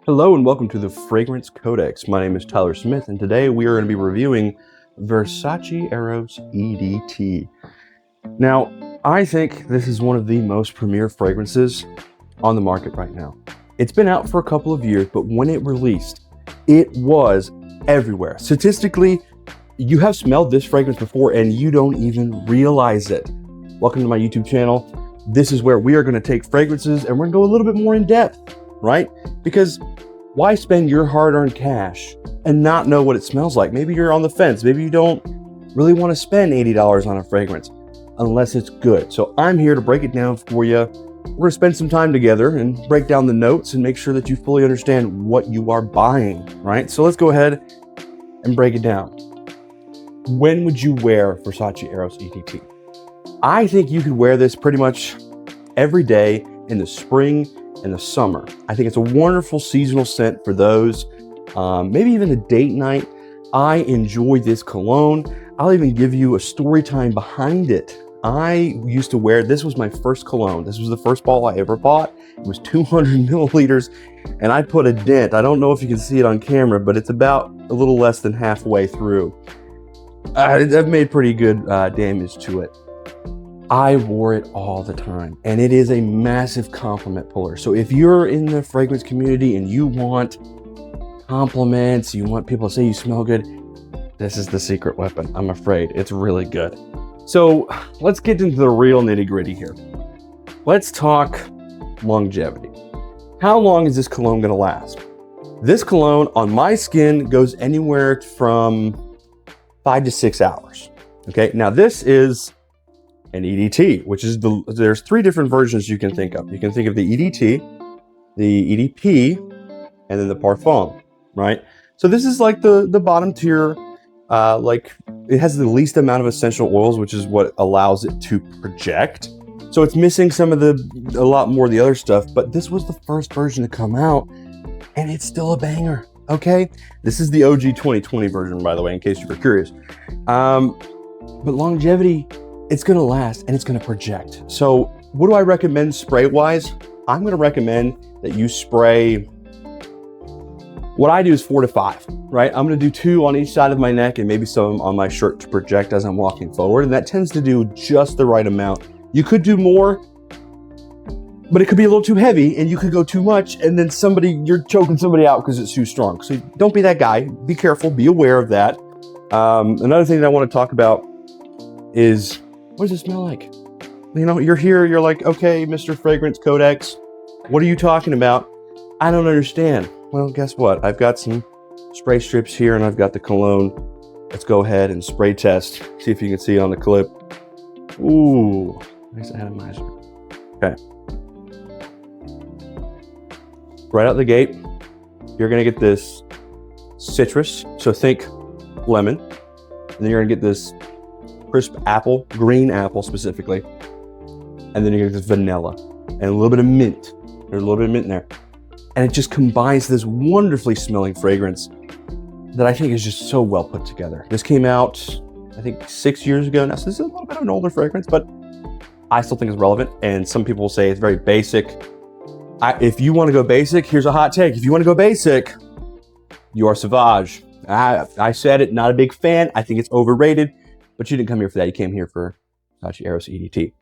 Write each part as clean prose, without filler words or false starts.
Hello and welcome to the Fragrance Codex. My name is Tyler Smith and today we are going to be reviewing Versace Eros EDT. Now, I think this is one of the most premier fragrances on the market right now. It's been out for a couple of years, but when it released, it was everywhere. Statistically, you have smelled this fragrance before and you don't even realize it. Welcome to my YouTube channel. This is where we are going to take fragrances and we're going to go a little bit more in depth, right? Because why spend your hard-earned cash and not know what it smells like? Maybe you're on the fence. Maybe you don't really want to spend $80 on a fragrance unless it's good. So I'm here to break it down for you. We're going to spend some time together and break down the notes and make sure that you fully understand what you are buying, right? So let's go ahead and break it down. When would you wear Versace Eros EDT? I think you could wear this pretty much every day in the spring and the summer. I think it's a wonderful seasonal scent for those, maybe even a date night. I enjoy this cologne. I'll even give you a story time behind it. I used to wear, this was my first cologne. This was the first bottle I ever bought. It was 200 milliliters and I put a dent. I don't know if you can see it on camera, but it's about a little less than halfway through. I've made pretty good damage to it. I wore it all the time and it is a massive compliment puller. So if you're in the fragrance community and you want compliments, you want people to say you smell good, this is the secret weapon. I'm afraid it's really good. So let's get into the real nitty-gritty here. Let's talk longevity. How long is this cologne gonna last? This cologne on my skin goes anywhere from 5 to 6 hours. Okay, now this is an EDT, which is there's 3 different versions you can think of. You can think of the EDT, the EDP, and then the Parfum, right? So this is like the bottom tier, like it has the least amount of essential oils, which is what allows it to project. So it's missing some of a lot more of the other stuff, but this was the first version to come out and it's still a banger, okay? This is the OG 2020 version, by the way, in case you were curious. But longevity, it's gonna last and it's gonna project. So what do I recommend spray-wise? I'm gonna recommend that you spray, what I do is 4 to 5, right? I'm gonna do 2 on each side of my neck and maybe some on my shirt to project as I'm walking forward. And that tends to do just the right amount. You could do more, but it could be a little too heavy and you could go too much and then you're choking somebody out because it's too strong. So don't be that guy, be careful, be aware of that. Another thing that I wanna talk about is, what does it smell like? You know, you're here, you're like, okay, Mr. Fragrance Codex, what are you talking about? I don't understand. Well, guess what? I've got some spray strips here and I've got the cologne. Let's go ahead and spray test. See if you can see it on the clip. Ooh, nice atomizer. Okay. Right out the gate, you're gonna get this citrus, so think lemon. And then you're gonna get this crisp apple, green apple specifically. And then you're gonna get this vanilla and a little bit of mint. There's a little bit of mint in there. And it just combines this wonderfully smelling fragrance that I think is just so well put together. This came out, I think 6 years ago now. So this is a little bit of an older fragrance, but I still think it's relevant. And some people say it's very basic. If you wanna go basic, here's a hot take. If you wanna go basic, you are Sauvage. I said it, not a big fan. I think it's overrated. But you didn't come here for that. You came here for Versace Eros EDT.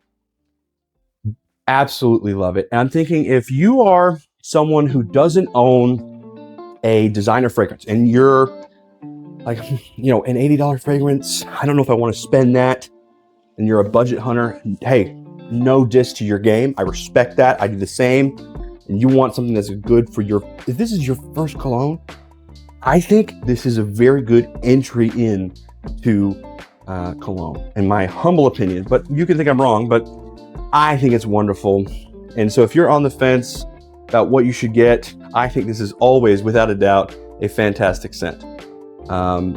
Absolutely love it. And I'm thinking if you are someone who doesn't own a designer fragrance and you're like, you know, an $80 fragrance, I don't know if I want to spend that, and you're a budget hunter, hey, no diss to your game. I respect that. I do the same. And you want something that's good for if this is your first cologne, I think this is a very good entry in to cologne, in my humble opinion, but you can think I'm wrong, but I think it's wonderful. And so if you're on the fence about what you should get, I think this is always, without a doubt, a fantastic scent.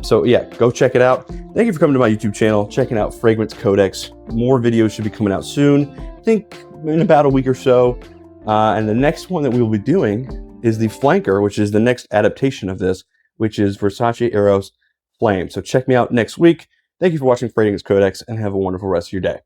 So yeah, go check it out. Thank you for coming to my YouTube channel, checking out Fragrance Codex. More videos should be coming out soon, I think in about a week or so. And the next one that we will be doing is the flanker, which is the next adaptation of this, which is Versace Eros Flame. So check me out next week. Thank you for watching Fragrance Codex and have a wonderful rest of your day.